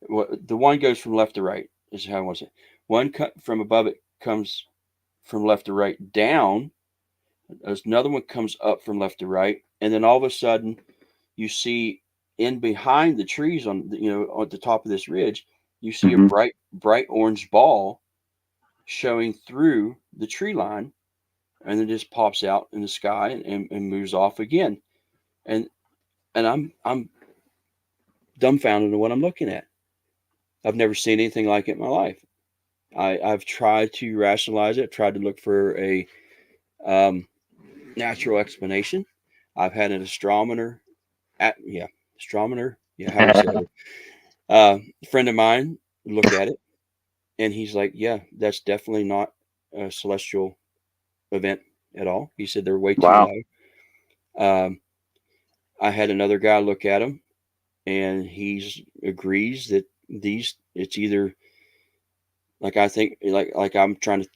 The one goes from left to right. Is how I want to say. One from above it comes from left to right down. There's another one comes up from left to right, and then all of a sudden, you see in behind the trees on the top of this ridge, you see a bright orange ball showing through the tree line, and then just pops out in the sky and moves off again. And I'm dumbfounded at what I'm looking at. I've never seen anything like it in my life. I've tried to rationalize it, tried to look for a natural explanation. I've had an astronomer, how do you say it? A friend of mine look at it, and he's like, yeah, that's definitely not a celestial event at all. He said they're way too low. I had another guy look at them, and he agrees that it's either, like, I think like I'm trying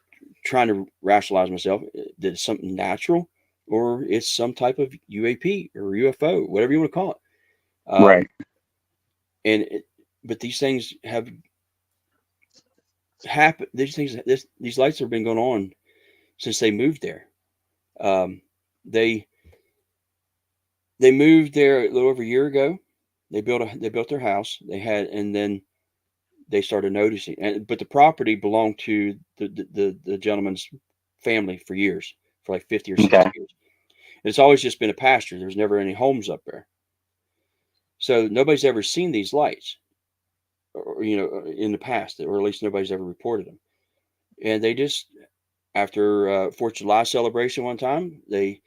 to rationalize myself, that it's something natural, or it's some type of UAP or UFO, whatever you want to call it. Right. But these things have happened. These lights have been going on since they moved there. They moved there a little over a year ago. They built their house. And then they started noticing. But the property belonged to the gentleman's family for years, for like 50 or 60 years. And it's always just been a pasture. There's never any homes up there. So nobody's ever seen these lights, or in the past, or at least nobody's ever reported them. And they just, after 4th of July celebration one time, they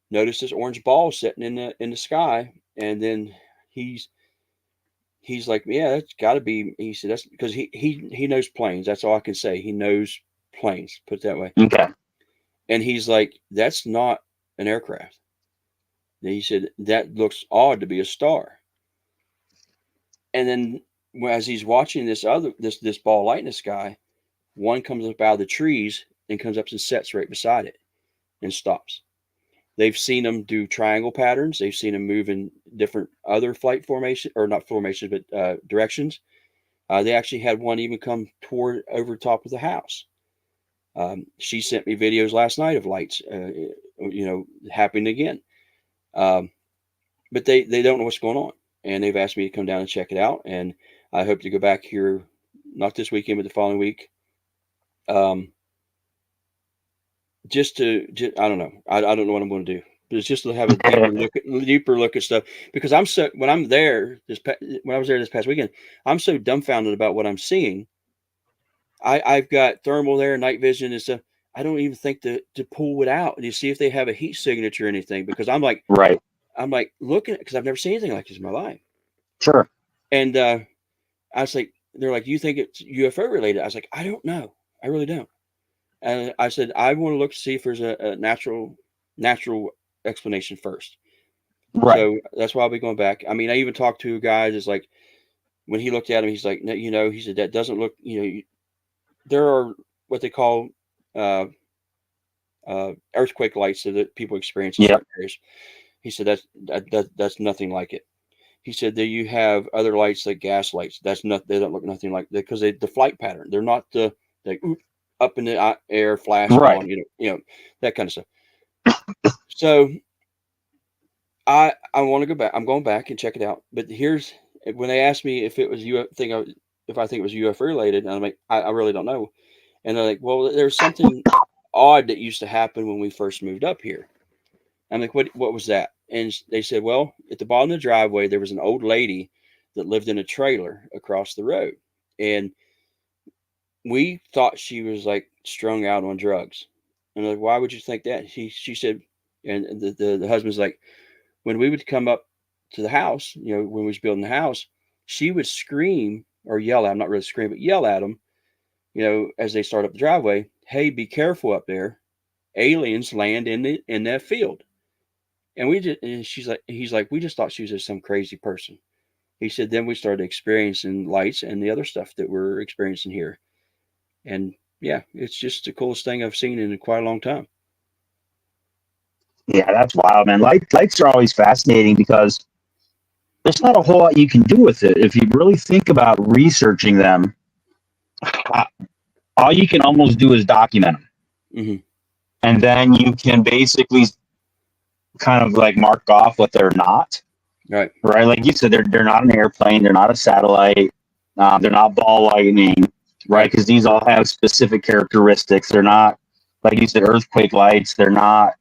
noticed this orange ball sitting in the sky, and then he's like, yeah, it's got to be. He said that's because he knows planes. That's all I can say. He knows planes. Put it that way. Okay. And he's like, that's not an aircraft. And he said that looks odd to be a star. And then as he's watching this ball light in the sky, one comes up out of the trees and comes up and sits right beside it and stops. They've seen them do triangle patterns. They've seen them move in different other flight formation, or not formations, but directions. They actually had one even come over top of the house. She sent me videos last night of lights, happening again. But they don't know what's going on, and they've asked me to come down and check it out. And I hope to go back here, not this weekend, but the following week. I don't know. I don't know what I'm going to do. But it's just to have a deeper look at stuff, because when I was there this past weekend, I'm so dumbfounded about what I'm seeing. I've got thermal there, night vision and stuff. I don't even think to pull it out and you see if they have a heat signature or anything, because I'm like, right. I'm like looking at, because I've never seen anything like this in my life. Sure. And I was like, they're like, you think it's UFO related? I was like, I don't know. I really don't. And I said, I want to look to see if there's a natural explanation first. Right. So that's why I'll be going back. I mean, I even talked to a guy that's like, when he looked at him, he's like, no, he said, that doesn't look, there are what they call earthquake lights that people experience in certain areas. He said, that's nothing like it. He said that you have other lights like gas lights. They don't look nothing like that, because the flight pattern, they're not up in the air, flash on, that kind of stuff. So I want to go back. I'm going back and check it out. But here's when they asked me if it was if I think it was UFO related, and I'm like, I really don't know. And they're like, well, there's something odd that used to happen when we first moved up here. I'm like, what was that? And they said, well, at the bottom of the driveway, there was an old lady that lived in a trailer across the road. And we thought she was like strung out on drugs. And like, why would you think that? She said, and the husband's like, when we would come up to the house, when we was building the house, she would scream or yell at, I'm not really scream, but yell at them, as they start up the driveway, hey, be careful up there. Aliens land in that field. And he's like, we just thought she was just some crazy person. He said, then we started experiencing lights and the other stuff that we're experiencing here. And yeah, it's just the coolest thing I've seen in quite a long time. Yeah, that's wild, man. Lights are always fascinating because there's not a whole lot you can do with it. If you really think about researching them, all you can almost do is document them. Mm-hmm. And then you can basically kind of like mark off what they're not. Right. Like you said, they're not an airplane. They're not a satellite. They're not ball lightning. Right. Because these all have specific characteristics. They're not, like you said, earthquake lights. They're not.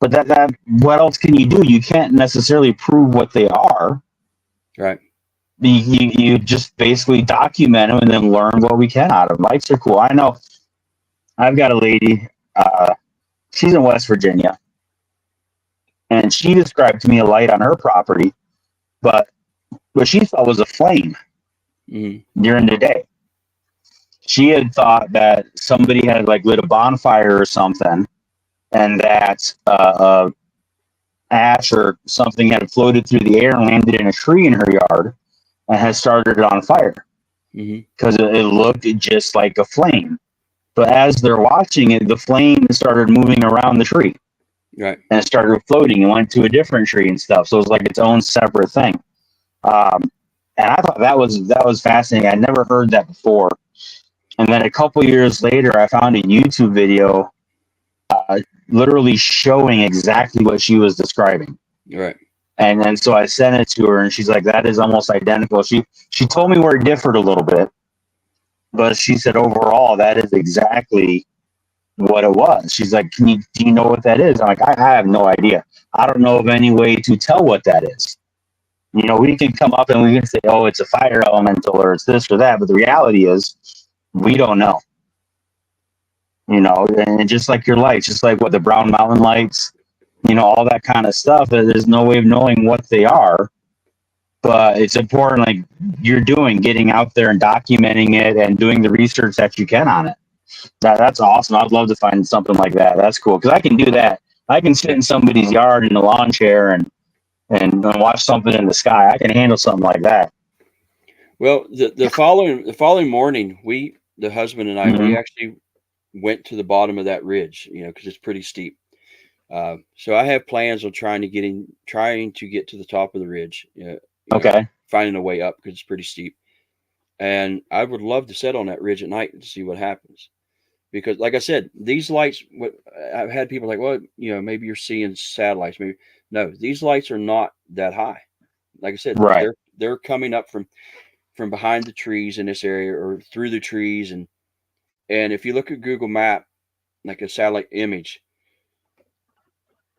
But that what else can you do? You can't necessarily prove what they are. Right. You just basically document them and then learn what we can out of them. Lights are cool. I know I've got a lady, she's in West Virginia, and she described to me a light on her property, but what she thought was a flame during the day. She had thought that somebody had like lit a bonfire or something, and that ash or something had floated through the air and landed in a tree in her yard and has started it on fire because it looked just like a flame. But as they're watching it, the flame started moving around the tree. Right. And it started floating and went to a different tree and stuff. So it was like its own separate thing. And I thought that was fascinating. I'd never heard that before. And then a couple years later, I found a YouTube video literally showing exactly what she was describing. Right. And then so I sent it to her, and she's like, that is almost identical. She told me where it differed a little bit, but she said overall that is exactly what it was. She's like, do you know what that is? I'm like, I have no idea. I don't know of any way to tell what that is. We can come up and we can say, oh, it's a fire elemental or it's this or that, but the reality is we don't know. And just like your lights, just like what the Brown Mountain lights, all that kind of stuff, there's no way of knowing what they are. But it's important, like you're doing, getting out there and documenting it and doing the research that you can on it. That's awesome. I'd love to find something like that. That's cool because I can do that. I can sit in somebody's yard in a lawn chair and watch something in the sky. I can handle something like that. Well, the following morning, the husband and I, we actually went to the bottom of that ridge, because it's pretty steep. So I have plans on trying to get to the top of the ridge. Okay. Finding a way up because it's pretty steep. And I would love to sit on that ridge at night to see what happens. Because like I said, these lights, I've had people like, well, maybe you're seeing satellites. Maybe no, these lights are not that high. Like I said, right. They're coming up from behind the trees in this area or through the trees. And if you look at Google Map, like a satellite image,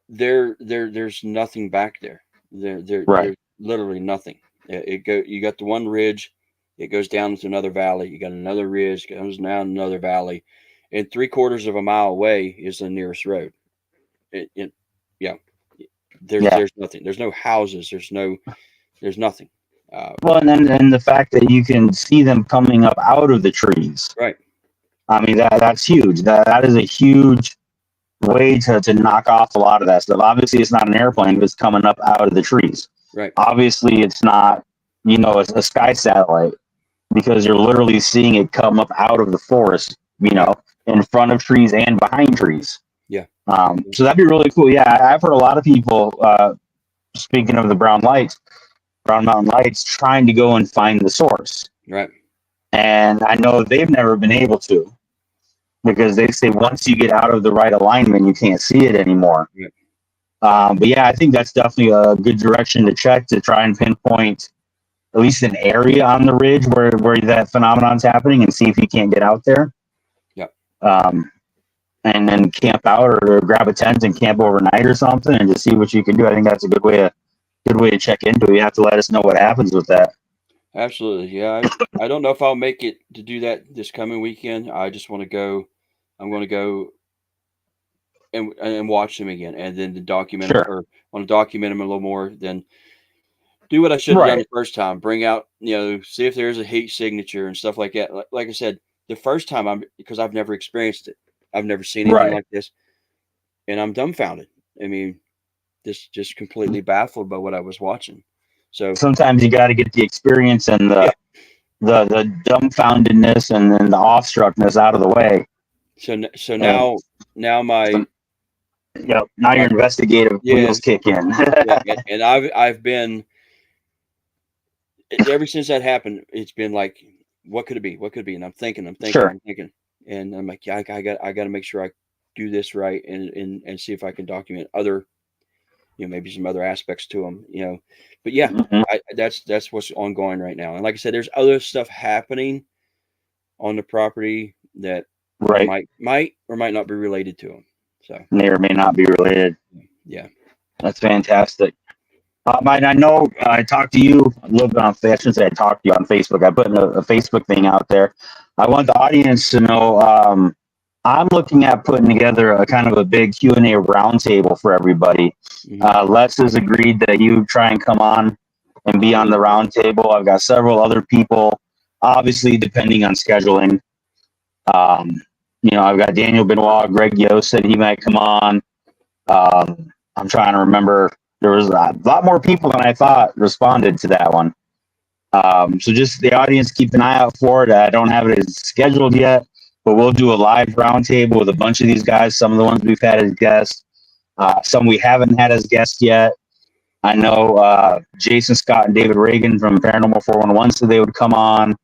there's nothing back there. There's literally nothing. You got the one ridge, it goes down into another valley. You got another ridge, goes down another valley, and 3/4 of a mile away is the nearest road. There's nothing. There's no houses. There's nothing. Well, and the fact that you can see them coming up out of the trees. Right. I mean, that's huge. That is a huge way to knock off a lot of that stuff. Obviously, it's not an airplane, but it's coming up out of the trees. Right. Obviously, it's not, a sky satellite because you're literally seeing it come up out of the forest, in front of trees and behind trees. Yeah. So that'd be really cool. Yeah, I've heard a lot of people, speaking of the Brown Mountain lights, trying to go and find the source. Right. And I know they've never been able to because they say once you get out of the right alignment, you can't see it anymore. Right. But yeah, I think that's definitely a good direction to check to try and pinpoint at least an area on the ridge where that phenomenon's happening and see if you can't get out there. Yeah. And then camp out or grab a tent and camp overnight or something and just see what you can do. I think that's a good way to check into it. You have to let us know what happens with that. Absolutely. Yeah. I don't know if I'll make it to do that this coming weekend. I just want to go. I'm going to go and watch them again, and then document them, Sure. or want to document them a little more. Then do what I should have done Right. the first time. Bring out, see if there's a heat signature and stuff like that. Like I said, the first time because I've never experienced it. I've never seen anything Right. like this, and I'm dumbfounded. I mean, just completely baffled by what I was watching. So Sometimes you got to get the experience and yeah. the dumbfoundedness and then the awestruckness out of the way. So And, now my now your investigative wheels kick in. yeah, and I've been ever since that happened. It's been like, what could it be? What could it be? And I'm thinking, Sure. and I'm like, yeah, I got to make sure I do this right and see if I can document other, maybe some other aspects to them, But yeah, Mhm. that's what's ongoing right now. And like I said, there's other stuff happening on the property that Right. might or might not be related to them. So May or may not be related. yeah. That's fantastic. I know I talked to you a little bit on. I shouldn't say I talked to you on Facebook. I put a Facebook thing out there. I want the audience to know. I'm looking at putting together a kind of a big Q&A roundtable for everybody. Mm-hmm. Les has agreed that you try and come on and be on the roundtable. I've got several other people, obviously depending on scheduling. I've got Daniel Benoit, Greg Yost said he might come on. I'm trying to remember. There was a lot more people than I thought responded to that one. So just the audience, keep an eye out for it. I don't have it scheduled yet, but we'll do a live roundtable with a bunch of these guys. Some of the ones we've had as guests, some we haven't had as guests yet. I know Jason Scott and David Reagan from Paranormal 411 said they would come on.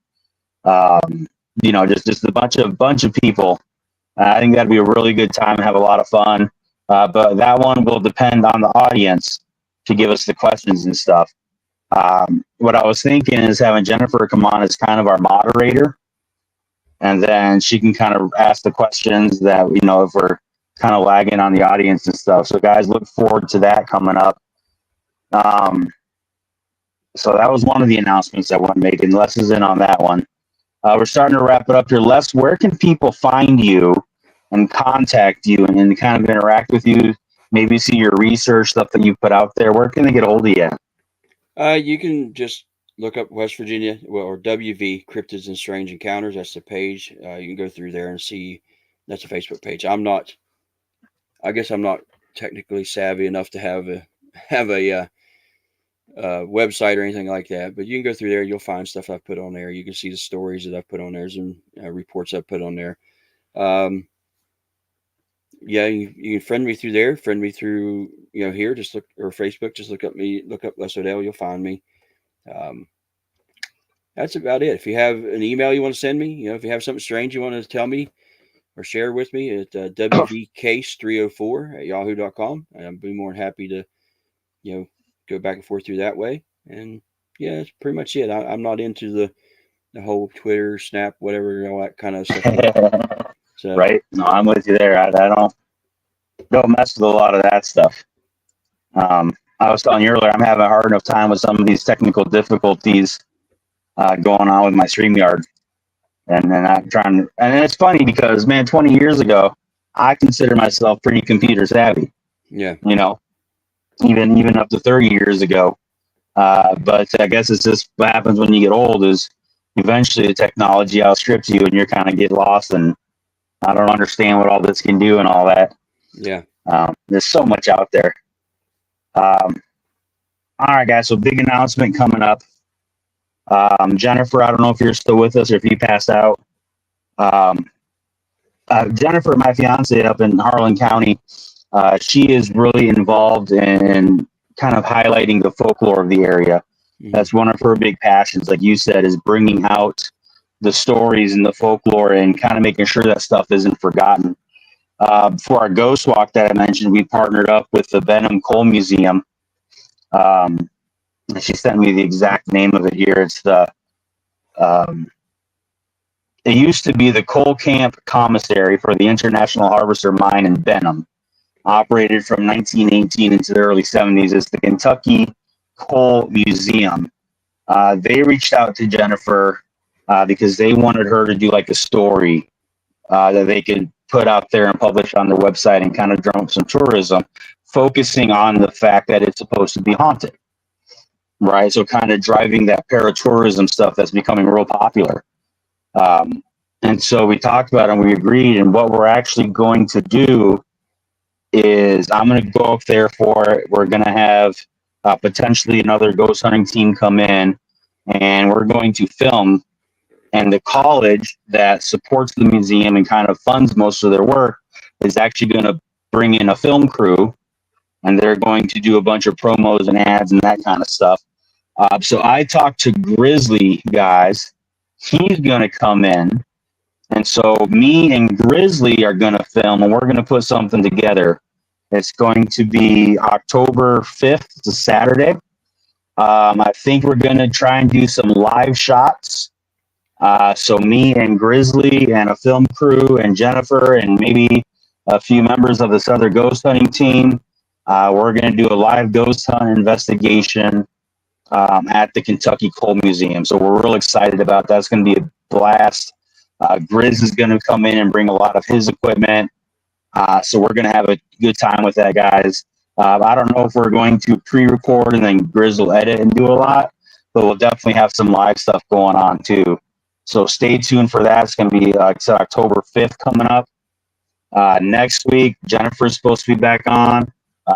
Just a bunch of people. I think that'd be a really good time and have a lot of fun. But that one will depend on the audience to give us the questions and stuff. What I was thinking is having Jennifer come on as kind of our moderator, and then she can kind of ask the questions that, if we're kind of lagging on the audience and stuff. So guys, look forward to that coming up. So that was one of the announcements I want to make, and Les is in on that one. We're starting to wrap it up here. Les, where can people find you and contact you and kind of interact with you? Maybe see your research, stuff that you put out there. Where can they get a hold of you? You can just look up West Virginia, or WV, Cryptids and Strange Encounters. That's the page. You can go through there and see. That's a Facebook page. I guess I'm not technically savvy enough to have a website or anything like that, but you can go through there. You'll find stuff I've put on there. You can see the stories that I've put on there, and reports I've put on there. Yeah, you can friend me through there. Friend me through here. Just look, or Facebook. Just look up Les Odell. You'll find me. That's about it. If you have an email you want to send me, if you have something strange you want to tell me or share with me, at wvcase304@yahoo.com, and I'd be more than happy to go back and forth through that way. And yeah, that's pretty much it. I'm not into the whole Twitter, Snap, whatever, all that kind of stuff. So, right? No, I'm with you there. I don't mess with a lot of that stuff. I was telling you earlier, I'm having a hard enough time with some of these technical difficulties going on with my StreamYard. And then I'm trying to, and it's funny because, man, 20 years ago, I consider myself pretty computer savvy. Yeah. Even up to 30 years ago. But I guess it's just what happens when you get old is eventually the technology outstrips you and you're kind of get lost, and I don't understand what all this can do and all that. Yeah. There's so much out there. All right, guys. So big announcement coming up. Jennifer, I don't know if you're still with us or if you passed out. Jennifer, my fiance up in Harlan County, she is really involved in kind of highlighting the folklore of the area. Mm-hmm. That's one of her big passions, like you said, is bringing out the stories and the folklore and kind of making sure that stuff isn't forgotten. For our ghost walk that I mentioned, we partnered up with the Benham Coal Museum. She sent me the exact name of it here. It's it used to be the Coal Camp Commissary for the International Harvester Mine in Benham. Operated from 1918 into the early 70s. It's the Kentucky Coal Museum. They reached out to Jennifer because they wanted her to do like a story that they could put out there and publish on their website and kind of drum up some tourism, focusing on the fact that it's supposed to be haunted, right? So kind of driving that paratourism stuff that's becoming real popular. And so we talked about it and we agreed. And what we're actually going to do is I'm going to go up there for it. We're going to have potentially another ghost hunting team come in, and we're going to film. And the college that supports the museum and kind of funds most of their work is actually going to bring in a film crew, and they're going to do a bunch of promos and ads and that kind of stuff. So I talked to Grizzly guys. He's going to come in. And so me and Grizzly are going to film, and we're going to put something together. It's going to be October 5th. It's a Saturday. I think we're going to try and do some live shots. So me and Grizzly and a film crew and Jennifer and maybe a few members of this other ghost hunting team, we're going to do a live ghost hunt investigation at the Kentucky Coal Museum. So we're real excited about that. It's going to be a blast. Grizz is going to come in and bring a lot of his equipment. So we're going to have a good time with that, guys. I don't know if we're going to pre-record and then Grizz will edit and do a lot, but we'll definitely have some live stuff going on too. So stay tuned for that. It's going to be, like I said, October 5th coming up. Next week, Jennifer's supposed to be back on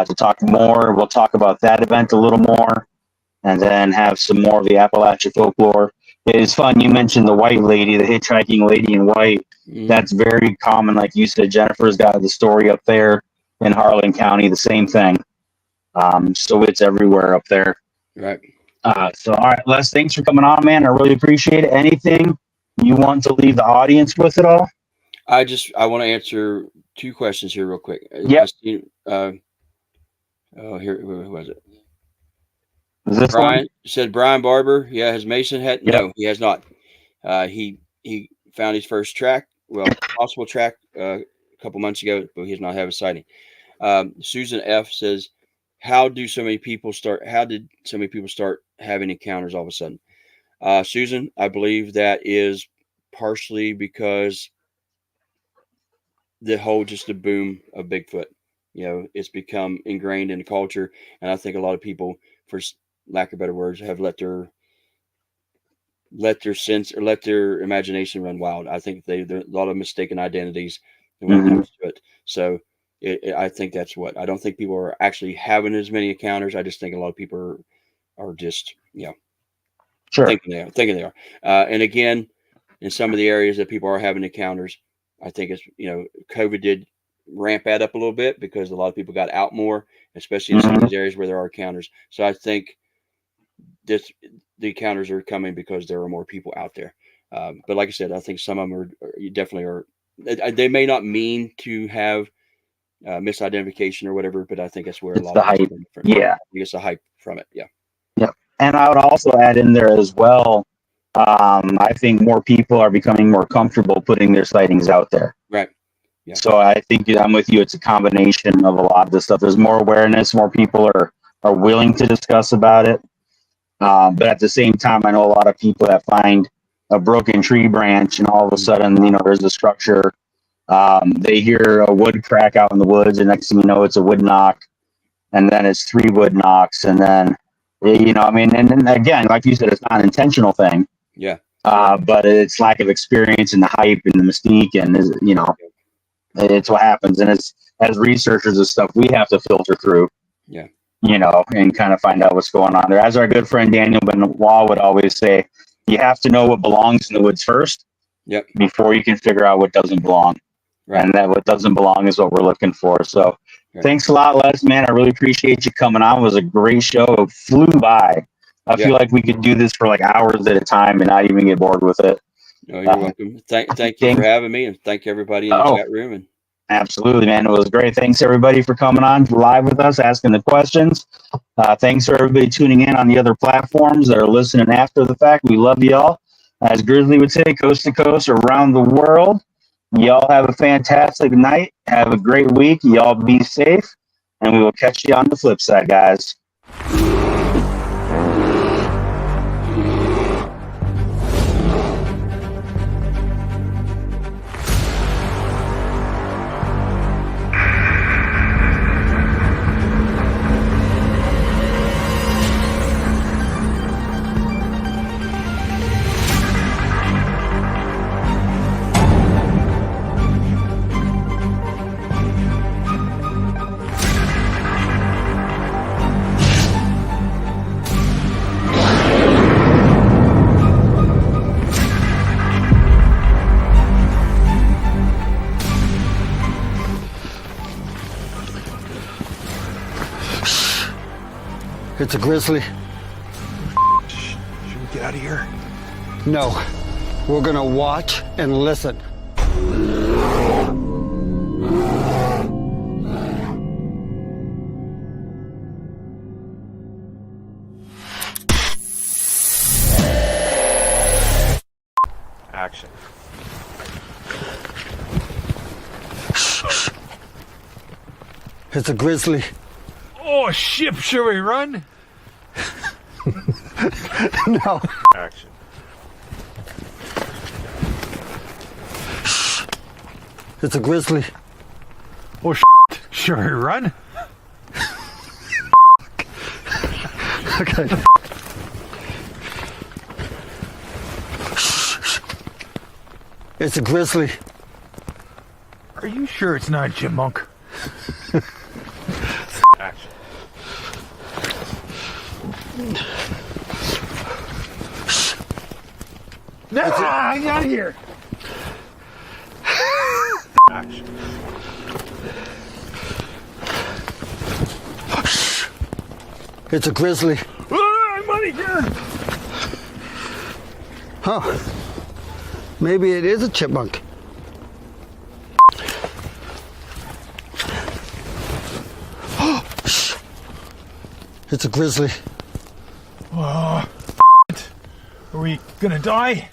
to talk more. We'll talk about that event a little more and then have some more of the Appalachia folklore. It's fun. You mentioned the white lady, the hitchhiking lady in white. That's very common. Like you said, Jennifer's got the story up there in Harlan County, the same thing. So it's everywhere up there. Right. So, all right, Les, thanks for coming on, man. I really appreciate it. Anything you want to leave the audience with at all? I want to answer two questions here real quick. Yep. Here, who was it? Is this Brian one? said Brian Barber. Yeah, has Mason had? Yep. No, he has not. He found his first track, possible track a couple months ago, but he does not have a sighting. Susan F says, how did so many people start having encounters all of a sudden? Susan, I believe that is partially because just the boom of Bigfoot. It's become ingrained in the culture, and I think a lot of people, for lack of better words, have let their sense or let their imagination run wild. I think there are a lot of mistaken identities when it comes to it. So I think that's what. I don't think people are actually having as many encounters. I just think a lot of people are just Sure. thinking they are. And again, in some of the areas that people are having encounters, I think it's COVID did ramp that up a little bit because a lot of people got out more, especially in some of these areas where there are encounters. So I think the encounters are coming because there are more people out there. But like I said, I think some of them definitely are. They may not mean to have misidentification or whatever, but I think that's where a lot of the hype. Yeah, I guess the hype from it. Yeah. Yep. And I would also add in there as well. I think more people are becoming more comfortable putting their sightings out there. Right. Yeah. So I think I'm with you. It's a combination of a lot of this stuff. There's more awareness. More people are willing to discuss about it. But at the same time, I know a lot of people that find a broken tree branch and all of a sudden, there's a structure. They hear a wood crack out in the woods, and next thing you know, it's a wood knock, and then it's 3 wood knocks, and then, and again, like you said, it's not an intentional thing. Yeah. But it's lack of experience and the hype and the mystique, and it's what happens. And as researchers and stuff, we have to filter through. Yeah. And kind of find out what's going on there. As our good friend Daniel Benoit would always say, you have to know what belongs in the woods first. Yep. Before you can figure out what doesn't belong. Right. And that what doesn't belong is what we're looking for. So Thanks a lot, Les, man. I really appreciate you coming on. It was a great show. It flew by. I feel like we could do this for like hours at a time and not even get bored with it. Oh, you're welcome. Thank you for having me, and thank everybody in the chat room. And absolutely, man. It was great. Thanks everybody for coming on live with us, asking the questions. Thanks for everybody tuning in on the other platforms that are listening after the fact. We love y'all. As Grizzly would say, coast to coast around the world. Y'all have a fantastic night. Have a great week. Y'all be safe, and we will catch you on the flip side, guys. It's a grizzly. Should we get out of here? No. We're gonna watch and listen. Action. It's a grizzly. Oh, shit, should we run? No. Action. It's a grizzly. Oh, shit, should we run? Okay. It's a grizzly. Are you sure it's not a chipmunk? Action. No, I'm out of here. Action. It's a grizzly. I'm out of here. Huh. Maybe it is a chipmunk. It's a grizzly. Are we gonna die?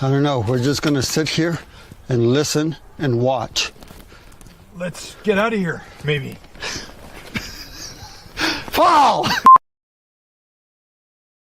I don't know. We're just gonna sit here and listen and watch. Let's get out of here, maybe. Fall!